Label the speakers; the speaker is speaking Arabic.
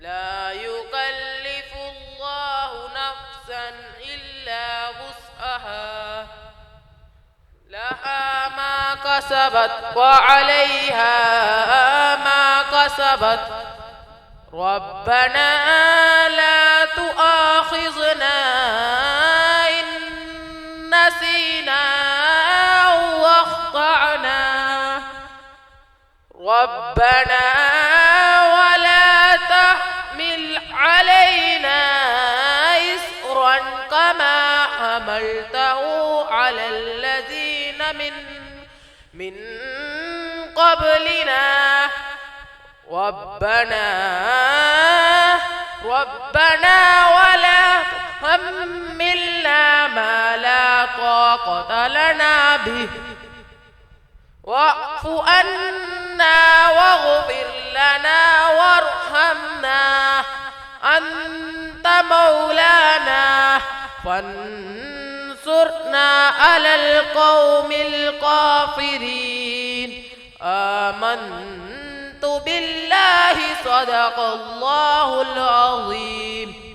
Speaker 1: لا يكلف الله نفسا إلا وسعها لها ما كسبت وعليها ما كسبت ربنا لا تؤاخذنا إن نسينا أو أخطأنا ربنا ولا تحمل علينا إصرا كما حملته على الذين من قبلنا ربنا ولا تحملنا ما لا طاقة لنا به واعف عنا واغفر لنا وارحمنا أنت مولانا فانصرنا على القوم الكافرين آمنت بالله صدق الله العظيم.